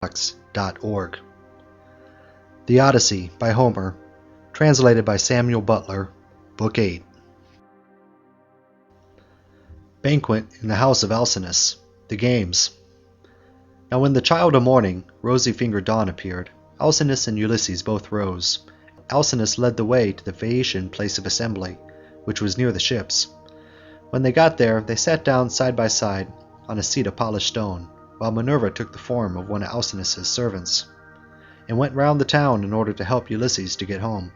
LibriVox.org. The Odyssey by Homer, translated by Samuel Butler, Book 8. Banquet in the house of Alcinous. The games. Now when the child of morning, rosy-fingered dawn, appeared, Alcinous and Ulysses both rose. Alcinous led the way to the Phaeacian place of assembly, which was near the ships. When they got there, they sat down side by side on a seat of polished stone, while Minerva took the form of one of Alcinous' servants, and went round the town in order to help Ulysses to get home.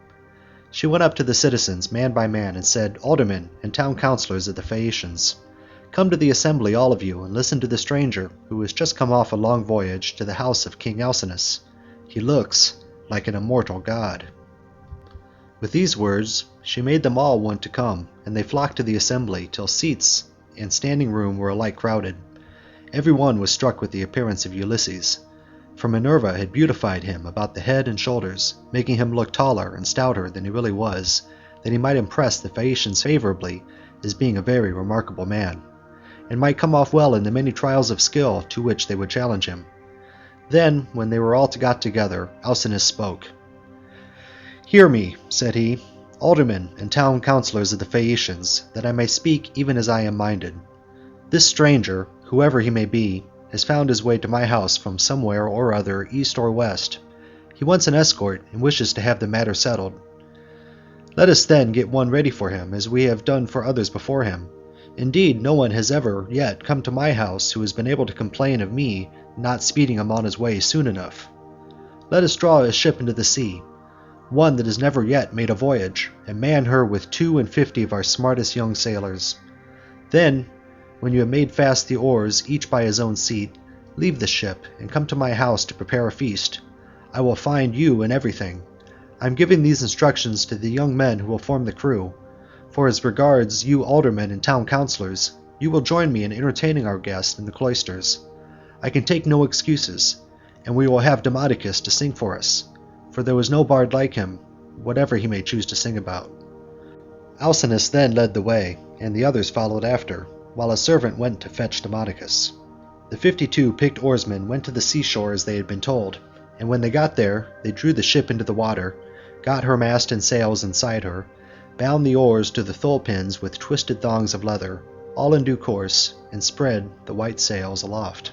She went up to the citizens, man by man, and said, "Aldermen and town counsellors of the Phaeacians, come to the assembly, all of you, and listen to the stranger who has just come off a long voyage to the house of King Alcinous. He looks like an immortal god." With these words she made them all want to come, and they flocked to the assembly, till seats and standing room were alike crowded. Every one was struck with the appearance of Ulysses, for Minerva had beautified him about the head and shoulders, making him look taller and stouter than he really was, that he might impress the Phaeacians favourably as being a very remarkable man, and might come off well in the many trials of skill to which they would challenge him. Then, when they were all got together, Alcinous spoke. "Hear me," said he, "aldermen and town counsellors of the Phaeacians, that I may speak even as I am minded. This stranger, whoever he may be, has found his way to my house from somewhere or other, east or west. He wants an escort, and wishes to have the matter settled. Let us then get one ready for him, as we have done for others before him. Indeed, no one has ever yet come to my house who has been able to complain of me not speeding him on his way soon enough. Let us draw a ship into the sea, one that has never yet made a voyage, and man her with 52 of our smartest young sailors. Then, when you have made fast the oars, each by his own seat, leave the ship, and come to my house to prepare a feast. I will find you in everything. I am giving these instructions to the young men who will form the crew, for as regards you aldermen and town counsellors, you will join me in entertaining our guest in the cloisters. I can take no excuses, and we will have Demodocus to sing for us, for there was no bard like him, whatever he may choose to sing about." Alcinous then led the way, and the others followed after, while a servant went to fetch Demodocus. The 52 picked oarsmen went to the seashore as they had been told, and when they got there, they drew the ship into the water, got her mast and sails inside her, bound the oars to the thole-pins with twisted thongs of leather, all in due course, and spread the white sails aloft.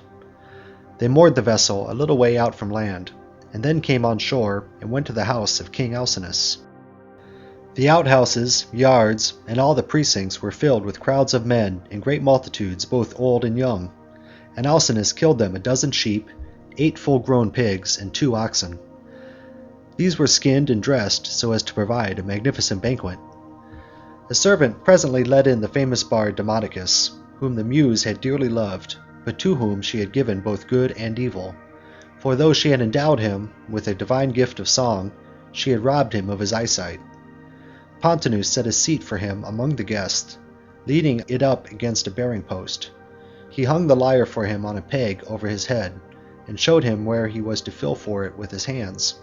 They moored the vessel a little way out from land, and then came on shore and went to the house of King Alcinous. The outhouses, yards, and all the precincts were filled with crowds of men in great multitudes, both old and young, and Alcinous killed them 12 sheep, 8 full-grown pigs, and 2 oxen. These were skinned and dressed so as to provide a magnificent banquet. A servant presently led in the famous bard Demodocus, whom the Muse had dearly loved, but to whom she had given both good and evil, for though she had endowed him with a divine gift of song, she had robbed him of his eyesight. Pontonous set a seat for him among the guests, leading it up against a bearing post. He hung the lyre for him on a peg over his head, and showed him where he was to feel for it with his hands.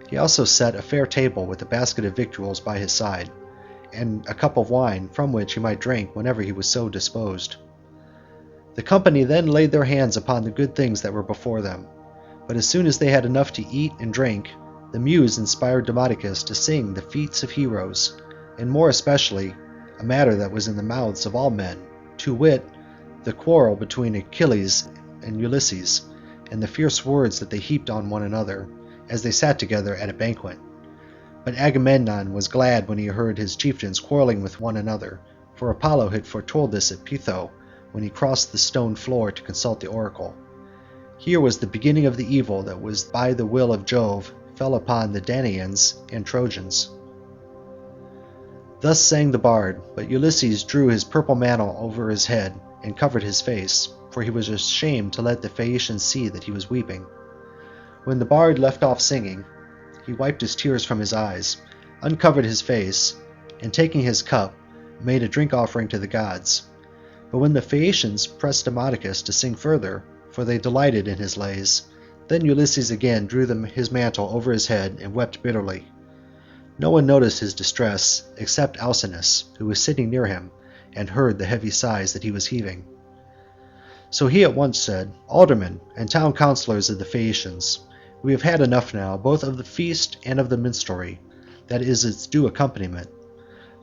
He also set a fair table with a basket of victuals by his side, and a cup of wine from which he might drink whenever he was so disposed. The company then laid their hands upon the good things that were before them, but as soon as they had enough to eat and drink, the Muse inspired Demodocus to sing the feats of heroes, and more especially a matter that was in the mouths of all men, to wit, the quarrel between Achilles and Ulysses, and the fierce words that they heaped on one another, as they sat together at a banquet. But Agamemnon was glad when he heard his chieftains quarrelling with one another, for Apollo had foretold this at Pytho, when he crossed the stone floor to consult the oracle. Here was the beginning of the evil that was by the will of Jove fell upon the Danaans and Trojans. Thus sang the bard, but Ulysses drew his purple mantle over his head and covered his face, for he was ashamed to let the Phaeacians see that he was weeping. When the bard left off singing, he wiped his tears from his eyes, uncovered his face, and taking his cup, made a drink offering to the gods. But when the Phaeacians pressed Demodocus to sing further, for they delighted in his lays, then Ulysses again drew his mantle over his head and wept bitterly. No one noticed his distress except Alcinous, who was sitting near him, and heard the heavy sighs that he was heaving. So he at once said, "Aldermen and town councillors of the Phaeacians, we have had enough now, both of the feast and of the minstrelsy, that is its due accompaniment.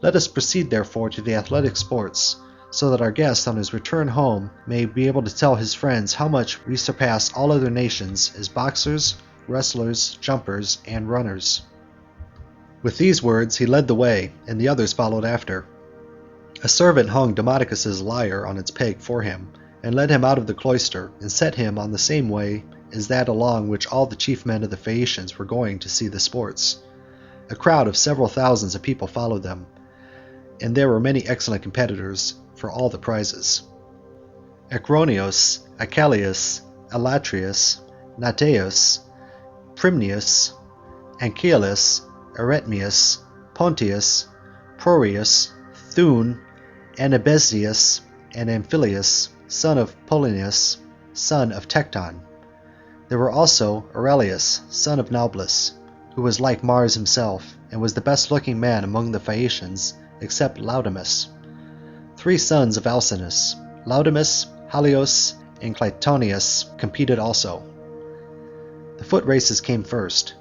Let us proceed therefore to the athletic sports, so that our guest on his return home may be able to tell his friends how much we surpass all other nations as boxers, wrestlers, jumpers, and runners." With these words he led the way, and the others followed after. A servant hung Demodocus's lyre on its peg for him, and led him out of the cloister, and set him on the same way as that along which all the chief men of the Phaeacians were going to see the sports. A crowd of several thousands of people followed them, and there were many excellent competitors for all the prizes. Acroneus, Acalius, Elatrius, Nateus, Primnius, Anchialus, Eretmius, Pontius, Prorius, Thun, Anabesius, and Amphilius, son of Polonius, son of Tecton. There were also Aurelius, son of Naubolus, who was like Mars himself, and was the best-looking man among the Phaeacians, except Laodamas. 3 sons of Alcinous, Laodamas, Halios, and Clytonius, competed also. The foot races came first.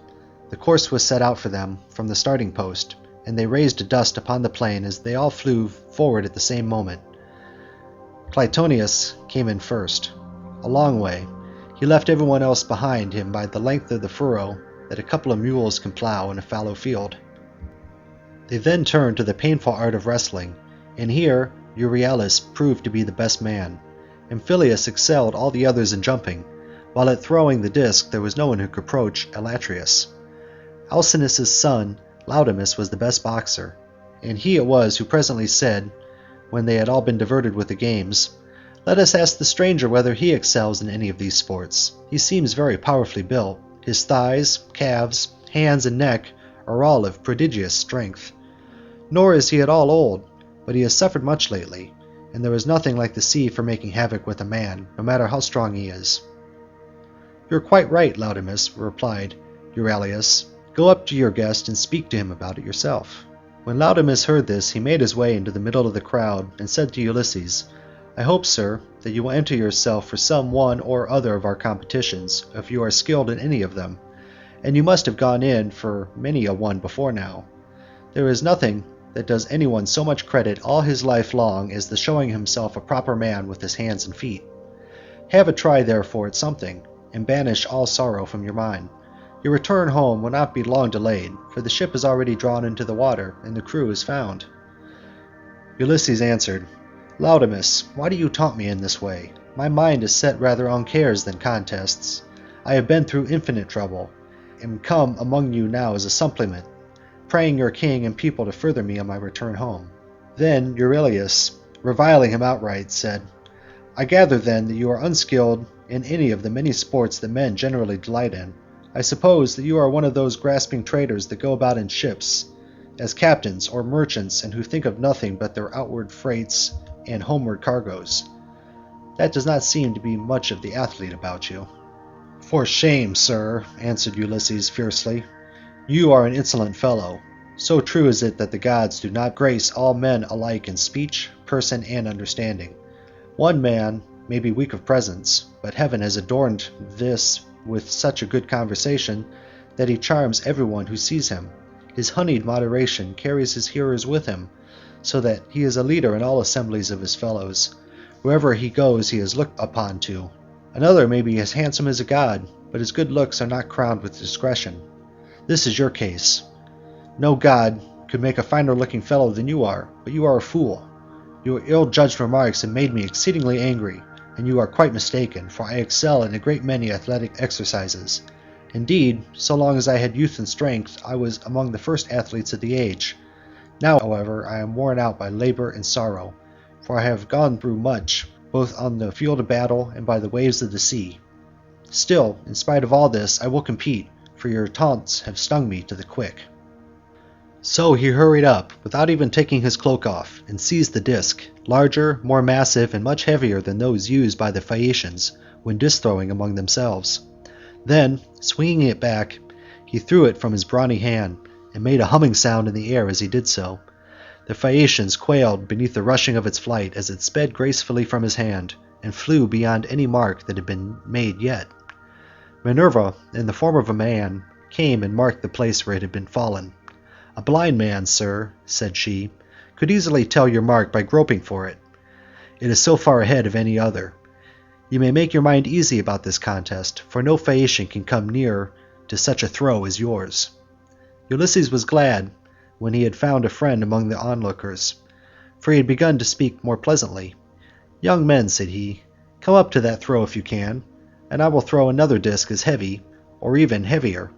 The course was set out for them from the starting post, and they raised a dust upon the plain as they all flew forward at the same moment. Clytonius came in first. A long way. He left everyone else behind him by the length of the furrow that a couple of mules can plow in a fallow field. They then turned to the painful art of wrestling, and here Euryalus proved to be the best man. Amphilius excelled all the others in jumping, while at throwing the disc there was no one who could approach Elatrius. Alcinous' son Laodamas was the best boxer, and he it was who presently said, when they had all been diverted with the games, "Let us ask the stranger whether he excels in any of these sports. He seems very powerfully built. His thighs, calves, hands, and neck are all of prodigious strength. Nor is he at all old, but he has suffered much lately, and there is nothing like the sea for making havoc with a man, no matter how strong he is." "You are quite right, Laodamas," replied Euryalus. "Go up to your guest and speak to him about it yourself." When Laodamas heard this, he made his way into the middle of the crowd, and said to Ulysses, "I hope, sir, that you will enter yourself for some one or other of our competitions, if you are skilled in any of them, and you must have gone in for many a one before now. There is nothing that does anyone so much credit all his life long as the showing himself a proper man with his hands and feet. Have a try therefore at something, and banish all sorrow from your mind. Your return home will not be long delayed, for the ship is already drawn into the water, and the crew is found." Ulysses answered, "Laodamas, why do you taunt me in this way? My mind is set rather on cares than contests. I have been through infinite trouble, and am come among you now as a suppliant, praying your king and people to further me on my return home." Then Euryalus, reviling him outright, said, "I gather then that you are unskilled in any of the many sports that men generally delight in. I suppose that you are one of those grasping traders that go about in ships as captains or merchants, and who think of nothing but their outward freights and homeward cargoes. That does not seem to be much of the athlete about you." "For shame, sir," answered Ulysses fiercely. "You are an insolent fellow. So true is it that the gods do not grace all men alike in speech, person, and understanding. One man may be weak of presence, but heaven has adorned this with such a good conversation that he charms everyone who sees him. His honeyed moderation carries his hearers with him, so that he is a leader in all assemblies of his fellows. Wherever he goes he is looked upon to. Another may be as handsome as a god, but his good looks are not crowned with discretion. This is your case. No god could make a finer looking fellow than you are, but you are a fool. Your ill-judged remarks have made me exceedingly angry, and you are quite mistaken, for I excel in a great many athletic exercises. Indeed, so long as I had youth and strength, I was among the first athletes of the age. Now, however, I am worn out by labor and sorrow, for I have gone through much, both on the field of battle and by the waves of the sea. Still, in spite of all this, I will compete, for your taunts have stung me to the quick." So he hurried up, without even taking his cloak off, and seized the disc, larger, more massive, and much heavier than those used by the Phaeacians when disc-throwing among themselves. Then, swinging it back, he threw it from his brawny hand, and made a humming sound in the air as he did so. The Phaeacians quailed beneath the rushing of its flight as it sped gracefully from his hand, and flew beyond any mark that had been made yet. Minerva, in the form of a man, came and marked the place where it had been fallen. "A blind man, sir," said she, "could easily tell your mark by groping for it. It is so far ahead of any other. You may make your mind easy about this contest, for no Phaeacian can come near to such a throw as yours." Ulysses was glad when he had found a friend among the onlookers, for he had begun to speak more pleasantly. "Young men," said he, "come up to that throw if you can, and I will throw another disc as heavy, or even heavier.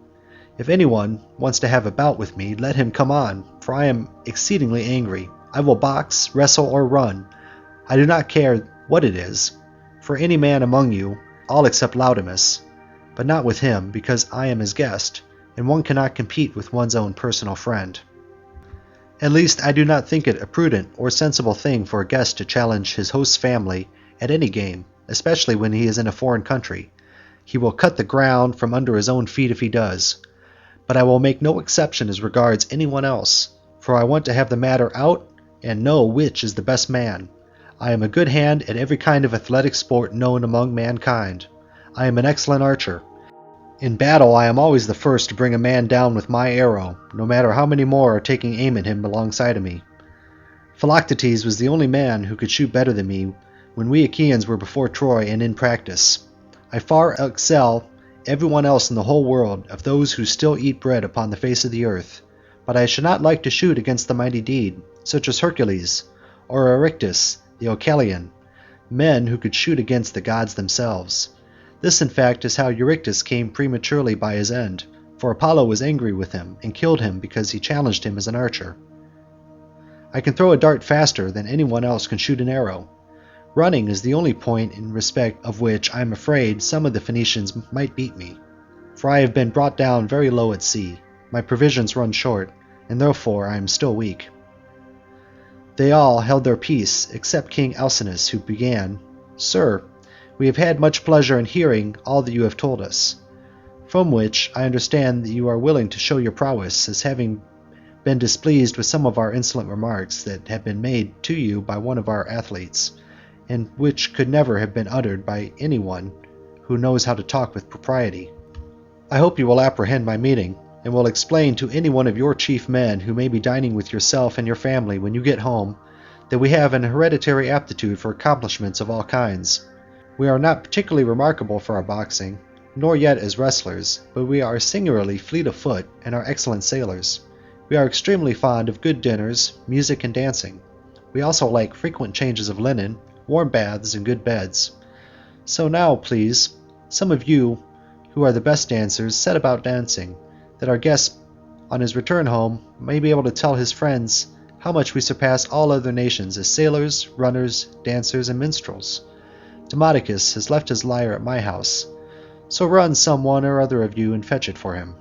If anyone wants to have a bout with me, let him come on, for I am exceedingly angry. I will box, wrestle, or run. I do not care what it is, for any man among you, all except Laodamas, but not with him, because I am his guest, and one cannot compete with one's own personal friend. At least I do not think it a prudent or sensible thing for a guest to challenge his host's family at any game, especially when he is in a foreign country. He will cut the ground from under his own feet if he does. But I will make no exception as regards anyone else, for I want to have the matter out and know which is the best man. I am a good hand at every kind of athletic sport known among mankind. I am an excellent archer. In battle I am always the first to bring a man down with my arrow, no matter how many more are taking aim at him alongside of me. Philoctetes was the only man who could shoot better than me when we Achaeans were before Troy and in practice. I far excel everyone else in the whole world of those who still eat bread upon the face of the earth, but I should not like to shoot against the mighty deed, such as Hercules, or Erichthus the Oechalian, men who could shoot against the gods themselves. This in fact is how Euryctus came prematurely by his end, for Apollo was angry with him and killed him because he challenged him as an archer. I can throw a dart faster than anyone else can shoot an arrow. Running is the only point in respect of which I am afraid some of the Phaeacians might beat me, for I have been brought down very low at sea, my provisions run short, and therefore I am still weak. They all held their peace, except King Alcinous, who began, "Sir, we have had much pleasure in hearing all that you have told us, from which I understand that you are willing to show your prowess, as having been displeased with some of our insolent remarks that have been made to you by one of our athletes, and which could never have been uttered by any one who knows how to talk with propriety. I hope you will apprehend my meaning, and will explain to any one of your chief men who may be dining with yourself and your family when you get home, that we have an hereditary aptitude for accomplishments of all kinds. We are not particularly remarkable for our boxing, nor yet as wrestlers, but we are singularly fleet of foot and are excellent sailors. We are extremely fond of good dinners, music, and dancing. We also like frequent changes of linen, warm baths, and good beds. So now, please, some of you who are the best dancers set about dancing, that our guest on his return home may be able to tell his friends how much we surpass all other nations as sailors, runners, dancers, and minstrels. Demodocus has left his lyre at my house, so run some one or other of you and fetch it for him."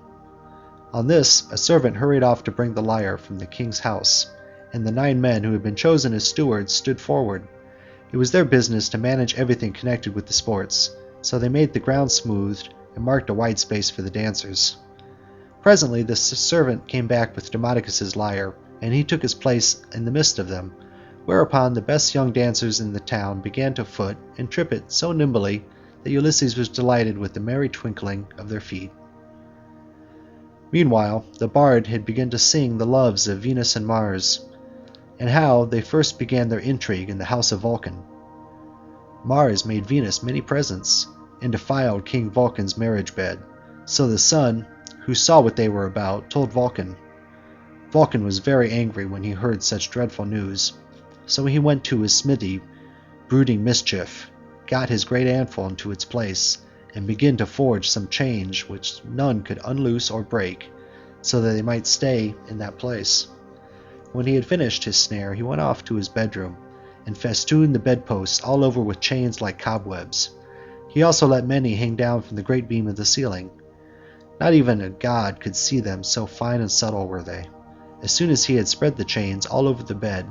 On this a servant hurried off to bring the lyre from the king's house, and the 9 men who had been chosen as stewards stood forward. It was their business to manage everything connected with the sports, so they made the ground smoothed and marked a wide space for the dancers. Presently the servant came back with Demodocus's lyre, and he took his place in the midst of them, whereupon the best young dancers in the town began to foot and trip it so nimbly that Ulysses was delighted with the merry twinkling of their feet. Meanwhile the bard had begun to sing the loves of Venus and Mars, and how they first began their intrigue in the house of Vulcan. Mars made Venus many presents, and defiled King Vulcan's marriage bed, so the sun, who saw what they were about, told Vulcan. Vulcan was very angry when he heard such dreadful news, so he went to his smithy, brooding mischief, got his great anvil into its place, and began to forge some chains which none could unloose or break, so that they might stay in that place. When he had finished his snare, he went off to his bedroom, and festooned the bedposts all over with chains like cobwebs. He also let many hang down from the great beam of the ceiling. Not even a god could see them, so fine and subtle were they. As soon as he had spread the chains all over the bed,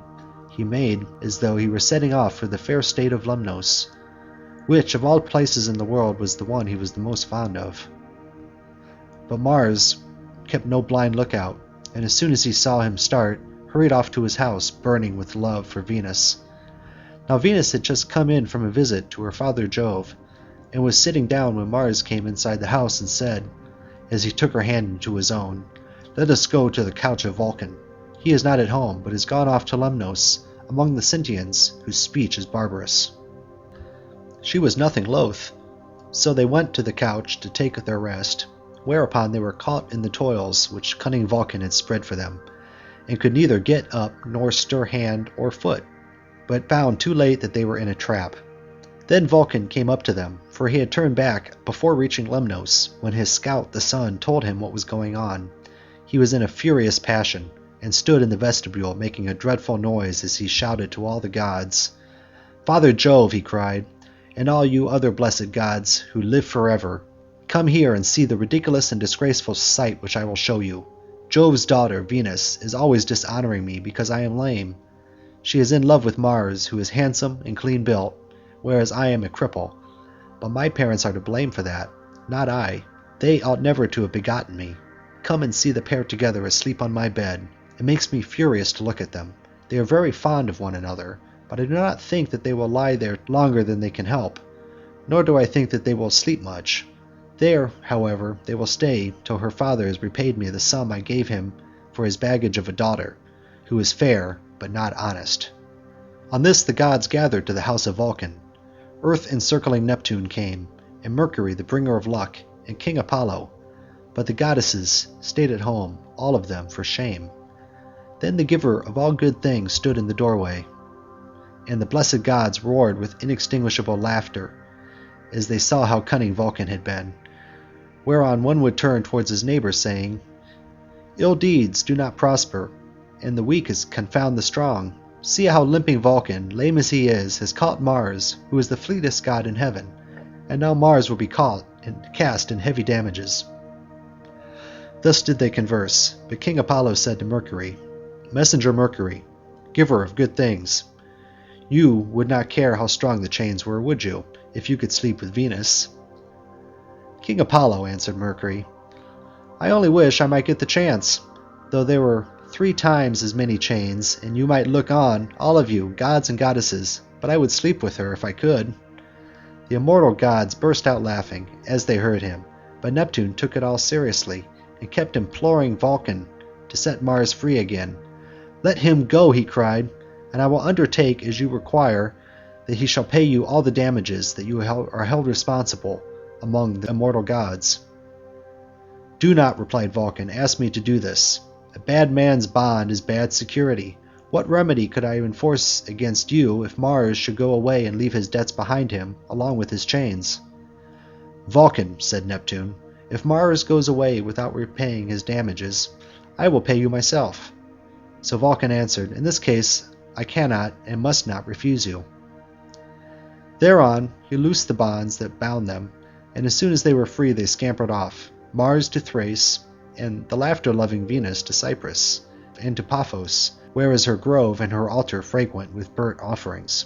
he made as though he were setting off for the fair state of Lemnos, which of all places in the world was the one he was the most fond of. But Mars kept no blind lookout, and as soon as he saw him start, hurried off to his house, burning with love for Venus. Now Venus had just come in from a visit to her father Jove, and was sitting down when Mars came inside the house and said, as he took her hand into his own, "Let us go to the couch of Vulcan. He is not at home, but is gone off to Lemnos, among the Sintians, whose speech is barbarous." She was nothing loath, so they went to the couch to take their rest, whereupon they were caught in the toils which cunning Vulcan had spread for them, and could neither get up nor stir hand or foot, but found too late that they were in a trap. Then Vulcan came up to them, for he had turned back before reaching Lemnos, when his scout the sun told him what was going on. He was in a furious passion, and stood in the vestibule making a dreadful noise as he shouted to all the gods. "Father Jove," he cried, "and all you other blessed gods who live forever, come here and see the ridiculous and disgraceful sight which I will show you. Jove's daughter, Venus, is always dishonouring me because I am lame. She is in love with Mars, who is handsome and clean built, whereas I am a cripple. But my parents are to blame for that, not I. They ought never to have begotten me. Come and see the pair together asleep on my bed. It makes me furious to look at them. They are very fond of one another, but I do not think that they will lie there longer than they can help, nor do I think that they will sleep much. There, however, they will stay till her father has repaid me the sum I gave him for his baggage of a daughter, who is fair but not honest." On this the gods gathered to the house of Vulcan. Earth-encircling Neptune came, and Mercury the bringer of luck, and King Apollo, but the goddesses stayed at home, all of them, for shame. Then the giver of all good things stood in the doorway, and the blessed gods roared with inextinguishable laughter as they saw how cunning Vulcan had been, whereon one would turn towards his neighbor, saying, "Ill deeds do not prosper, and the weak confound the strong. See how limping Vulcan, lame as he is, has caught Mars, who is the fleetest god in heaven, and now Mars will be caught and cast in heavy damages." Thus did they converse, but King Apollo said to Mercury, "Messenger Mercury, giver of good things, you would not care how strong the chains were, would you, if you could sleep with Venus?" "King Apollo," answered Mercury, "I only wish I might get the chance, though there were 3 times as many chains, and you might look on, all of you, gods and goddesses, but I would sleep with her if I could." The immortal gods burst out laughing as they heard him, but Neptune took it all seriously, and kept imploring Vulcan to set Mars free again. "Let him go," he cried, "and I will undertake, as you require, that he shall pay you all the damages that you are held responsible among the immortal gods." "Do not," replied Vulcan, "ask me to do this. A bad man's bond is bad security. What remedy could I enforce against you if Mars should go away and leave his debts behind him, along with his chains?" "Vulcan," said Neptune, "if Mars goes away without repaying his damages, I will pay you myself." So Vulcan answered, "In this case I cannot and must not refuse you." Thereon he loosed the bonds that bound them, and as soon as they were free they scampered off, Mars to Thrace, and the laughter-loving Venus to Cyprus, and to Paphos, where is her grove and her altar fragrant with burnt offerings.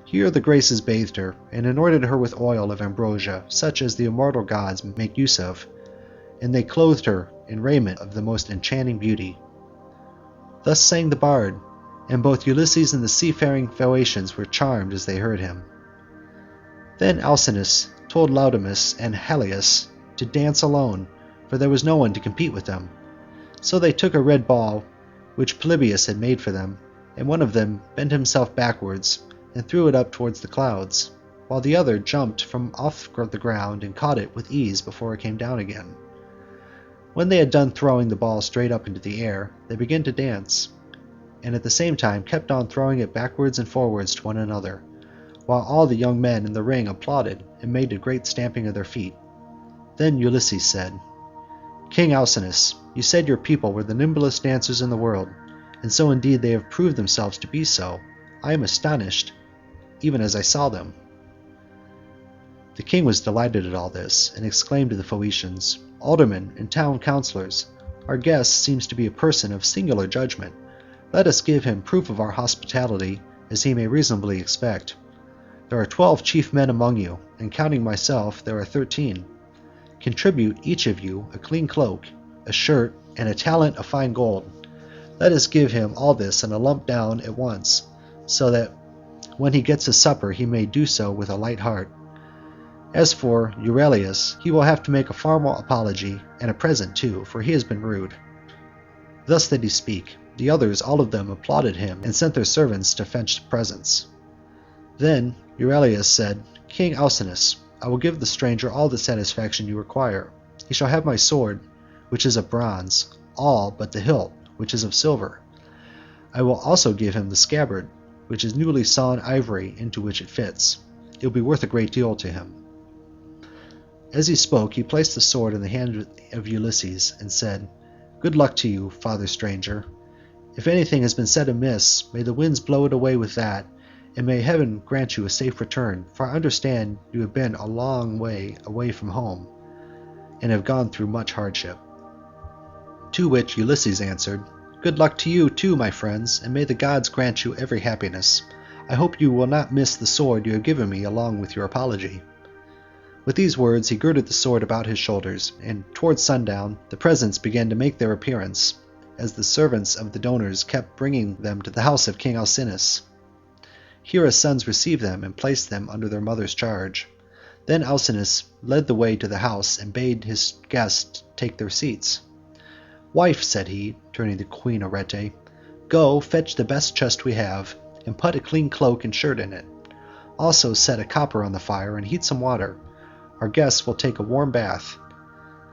Here the Graces bathed her, and anointed her with oil of ambrosia, such as the immortal gods make use of, and they clothed her in raiment of the most enchanting beauty. Thus sang the bard, and both Ulysses and the seafaring Phaeacians were charmed as they heard him. Then Alcinous told Laodamas and Halius to dance alone, for there was no one to compete with them. So they took a red ball which Polybius had made for them, and one of them bent himself backwards and threw it up towards the clouds, while the other jumped from off the ground and caught it with ease before it came down again. When they had done throwing the ball straight up into the air, they began to dance, and at the same time kept on throwing it backwards and forwards to one another, while all the young men in the ring applauded and made a great stamping of their feet. Then Ulysses said, "King Alcinous, you said your people were the nimblest dancers in the world, and so indeed they have proved themselves to be so. I am astonished, even as I saw them." The king was delighted at all this, and exclaimed to the Phaeacians, "Aldermen and town councillors, our guest seems to be a person of singular judgment. Let us give him proof of our hospitality, as he may reasonably expect. There are 12 chief men among you, and counting myself there are 13. Contribute each of you a clean cloak, a shirt, and a talent of fine gold. Let us give him all this in a lump down at once, so that when he gets his supper he may do so with a light heart. As for Euryalus, he will have to make a formal apology, and a present too, for he has been rude." Thus did he speak. The others, all of them, applauded him, and sent their servants to fetch presents. Then Euryalus said, "King Alcinous, I will give the stranger all the satisfaction you require. He shall have my sword, which is of bronze, all but the hilt, which is of silver. I will also give him the scabbard, which is newly sawn ivory into which it fits. It will be worth a great deal to him." As he spoke, he placed the sword in the hand of Ulysses, and said, "Good luck to you, father stranger. If anything has been said amiss, may the winds blow it away with that, and may heaven grant you a safe return, for I understand you have been a long way away from home, and have gone through much hardship." To which Ulysses answered, "Good luck to you too, my friends, and may the gods grant you every happiness. I hope you will not miss the sword you have given me along with your apology." With these words he girded the sword about his shoulders, and towards sundown the presents began to make their appearance, as the servants of the donors kept bringing them to the house of King Alcinous. Here his sons received them and placed them under their mother's charge. Then Alcinous led the way to the house and bade his guests take their seats. "Wife," said he, turning to Queen Arete, "go, fetch the best chest we have, and put a clean cloak and shirt in it. Also set a copper on the fire and heat some water. Our guests will take a warm bath.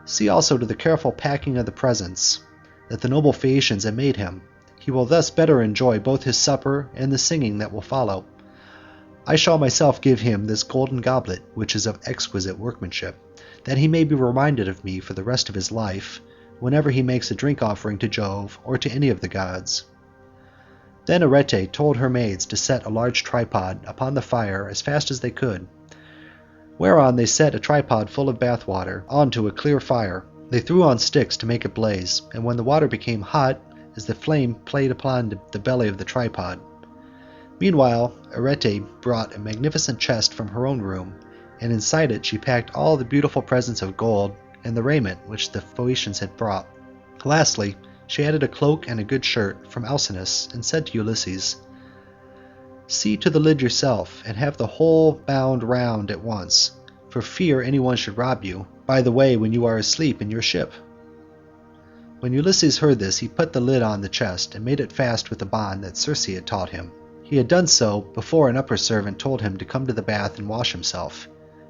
See also to the careful packing of the presents that the noble Phaeacians have made him. He will thus better enjoy both his supper and the singing that will follow. I shall myself give him this golden goblet, which is of exquisite workmanship, that he may be reminded of me for the rest of his life, whenever he makes a drink offering to Jove or to any of the gods." Then Arete told her maids to set a large tripod upon the fire as fast as they could, whereon they set a tripod full of bath water on to a clear fire. They threw on sticks to make it blaze, and when the water became hot, as the flame played upon the belly of the tripod. Meanwhile Arete brought a magnificent chest from her own room, and inside it she packed all the beautiful presents of gold and the raiment which the Phaeacians had brought. Lastly, she added a cloak and a good shirt from Alcinous, and said to Ulysses, "See to the lid yourself, and have the whole bound round at once, for fear anyone should rob you by the way when you are asleep in your ship." When Ulysses heard this, he put the lid on the chest, and made it fast with the bond that Circe had taught him. He had done so before an upper servant told him to come to the bath and wash himself.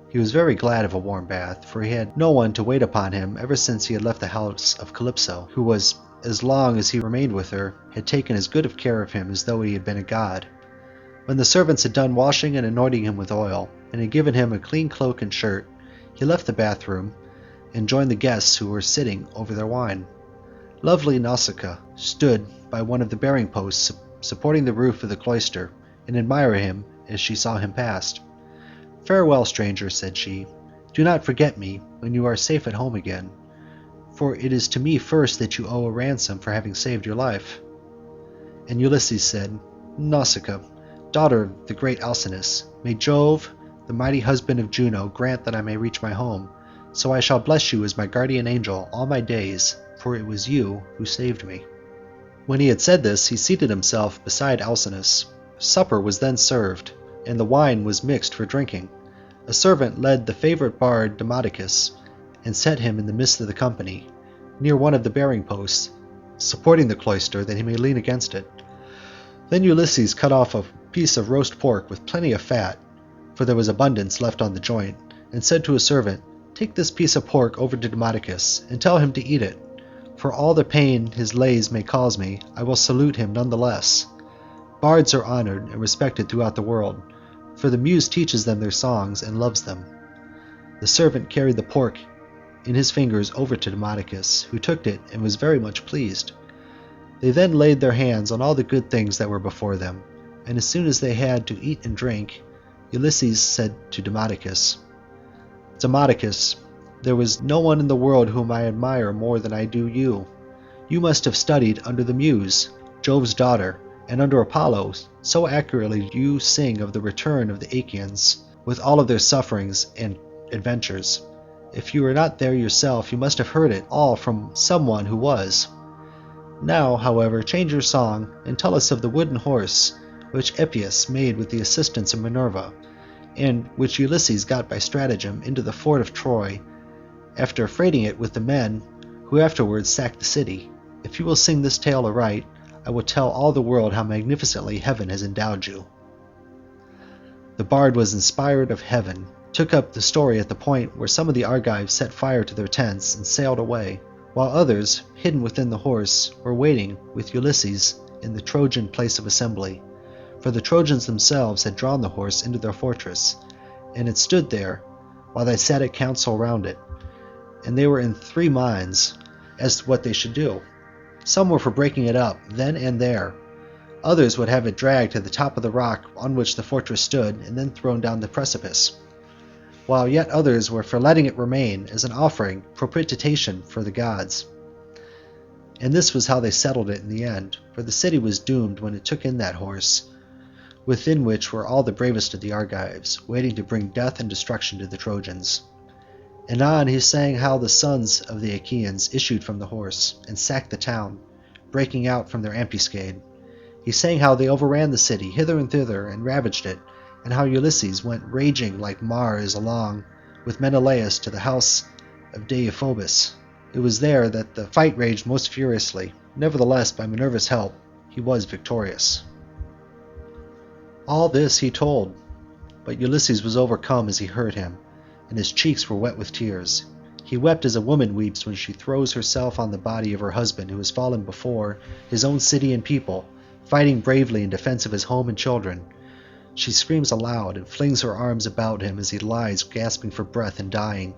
He was very glad of a warm bath, for he had no one to wait upon him ever since he had left the house of Calypso, who was, as long as he remained with her, had taken as good of care of him as though he had been a god. When the servants had done washing and anointing him with oil, and had given him a clean cloak and shirt, he left the bathroom and joined the guests who were sitting over their wine. Lovely Nausicaa stood by one of the bearing posts supporting the roof of the cloister, and admired him as she saw him pass. "Farewell, stranger," said she. "Do not forget me when you are safe at home again, for it is to me first that you owe a ransom for having saved your life." And Ulysses said, "Nausicaa, daughter of the great Alcinous, may Jove, the mighty husband of Juno, grant that I may reach my home, so I shall bless you as my guardian angel all my days, for it was you who saved me." When he had said this, he seated himself beside Alcinous. Supper was then served, and the wine was mixed for drinking. A servant led the favourite bard Demodocus, and set him in the midst of the company, near one of the bearing posts, supporting the cloister that he may lean against it. Then Ulysses cut off a piece of roast pork with plenty of fat, for there was abundance left on the joint, and said to a servant, "Take this piece of pork over to Demodocus, and tell him to eat it. For all the pain his lays may cause me, I will salute him none the less. Bards are honoured and respected throughout the world, for the muse teaches them their songs and loves them." The servant carried the pork in his fingers over to Demodocus, who took it and was very much pleased. They then laid their hands on all the good things that were before them, and as soon as they had to eat and drink, Ulysses said to Demodocus, "Demodocus, there was no one in the world whom I admire more than I do you. You must have studied under the Muse, Jove's daughter, and under Apollo, so accurately do you sing of the return of the Achaeans, with all of their sufferings and adventures. If you were not there yourself, you must have heard it all from some one who was. Now, however, change your song, and tell us of the wooden horse, which Epeus made with the assistance of Minerva, and which Ulysses got by stratagem into the fort of Troy, after freighting it with the men who afterwards sacked the city. If you will sing this tale aright, I will tell all the world how magnificently heaven has endowed you." The bard was inspired of heaven, took up the story at the point where some of the Argives set fire to their tents and sailed away, while others, hidden within the horse, were waiting with Ulysses in the Trojan place of assembly. For the Trojans themselves had drawn the horse into their fortress, and it stood there while they sat at council round it, and they were in 3 minds as to what they should do. Some were for breaking it up then and there. Others would have it dragged to the top of the rock on which the fortress stood and then thrown down the precipice, while yet others were for letting it remain as an offering propitiation for the gods. And this was how they settled it in the end, for the city was doomed when it took in that horse, within which were all the bravest of the Argives, waiting to bring death and destruction to the Trojans. Anon he sang how the sons of the Achaeans issued from the horse, and sacked the town, breaking out from their ambuscade. He sang how they overran the city hither and thither, and ravaged it, and how Ulysses went raging like Mars along with Menelaus to the house of Deiphobus. It was there that the fight raged most furiously. Nevertheless, by Minerva's help, he was victorious. All this he told, but Ulysses was overcome as he heard him, and his cheeks were wet with tears. He wept as a woman weeps when she throws herself on the body of her husband who has fallen before his own city and people, fighting bravely in defense of his home and children. She screams aloud and flings her arms about him as he lies gasping for breath and dying,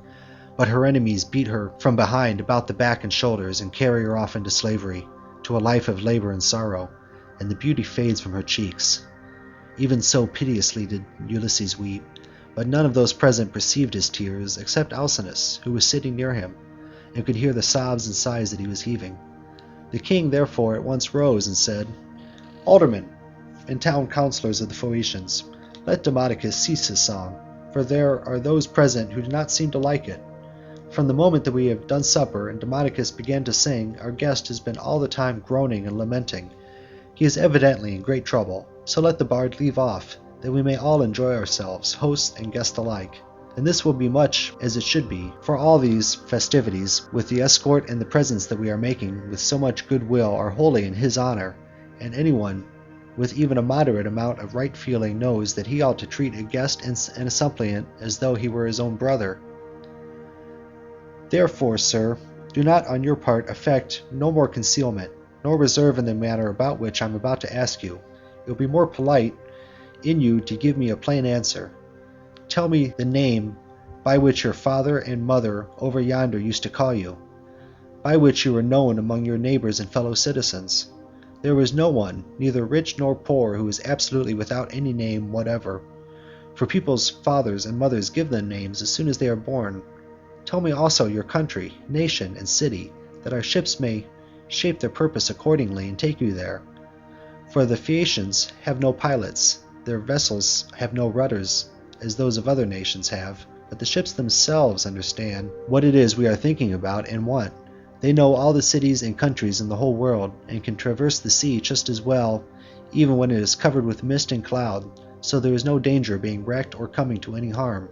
but her enemies beat her from behind about the back and shoulders and carry her off into slavery, to a life of labor and sorrow, and the beauty fades from her cheeks. Even so piteously did Ulysses weep, but none of those present perceived his tears except Alcinous, who was sitting near him, and could hear the sobs and sighs that he was heaving. The king therefore at once rose and said, "Aldermen and town counsellors of the Phaeacians, let Demodocus cease his song, for there are those present who do not seem to like it. From the moment that we have done supper and Demodocus began to sing, our guest has been all the time groaning and lamenting. He is evidently in great trouble, so let the bard leave off, that we may all enjoy ourselves, hosts and guests alike. And this will be much as it should be, for all these festivities, with the escort and the presents that we are making with so much goodwill, are wholly in his honor, and anyone with even a moderate amount of right feeling knows that he ought to treat a guest and a suppliant as though he were his own brother. Therefore, sir, do not on your part affect no more concealment, nor reserve in the matter about which I am about to ask you. It will be more polite in you to give me a plain answer. Tell me the name by which your father and mother over yonder used to call you, by which you were known among your neighbors and fellow citizens. There was no one, neither rich nor poor, who was absolutely without any name whatever, for people's fathers and mothers give them names as soon as they are born. Tell me also your country, nation, and city, that our ships may shape their purpose accordingly and take you there. For the Phaeacians have no pilots, their vessels have no rudders, as those of other nations have, but the ships themselves understand what it is we are thinking about and want. They know all the cities and countries in the whole world, and can traverse the sea just as well, even when it is covered with mist and cloud, so there is no danger of being wrecked or coming to any harm.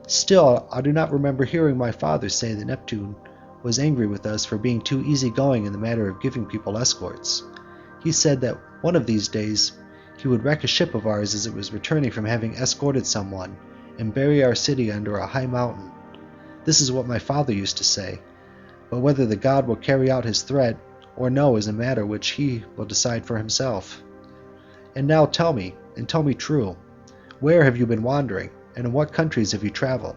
Still, I do not remember hearing my father say that Neptune was angry with us for being too easygoing in the matter of giving people escorts. He said that one of these days he would wreck a ship of ours as it was returning from having escorted someone, and bury our city under a high mountain. This is what my father used to say, but whether the god will carry out his threat or no is a matter which he will decide for himself. And now tell me, and tell me true, where have you been wandering, and in what countries have you traveled?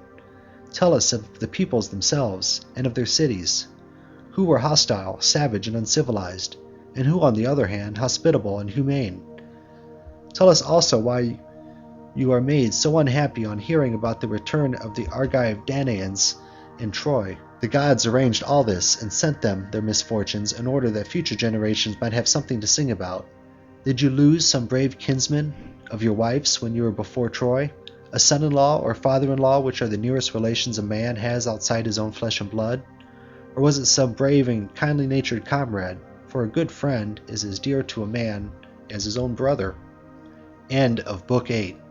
Tell us of the peoples themselves, and of their cities. Who were hostile, savage, and uncivilized, and who, on the other hand, hospitable and humane? Tell us also why you are made so unhappy on hearing about the return of the Argive Danaans in Troy. The gods arranged all this and sent them their misfortunes in order that future generations might have something to sing about. Did you lose some brave kinsman of your wife's when you were before Troy? A son-in-law or father-in-law, which are the nearest relations a man has outside his own flesh and blood? Or was it some brave and kindly-natured comrade? For a good friend is as dear to a man as his own brother. End of Book 8.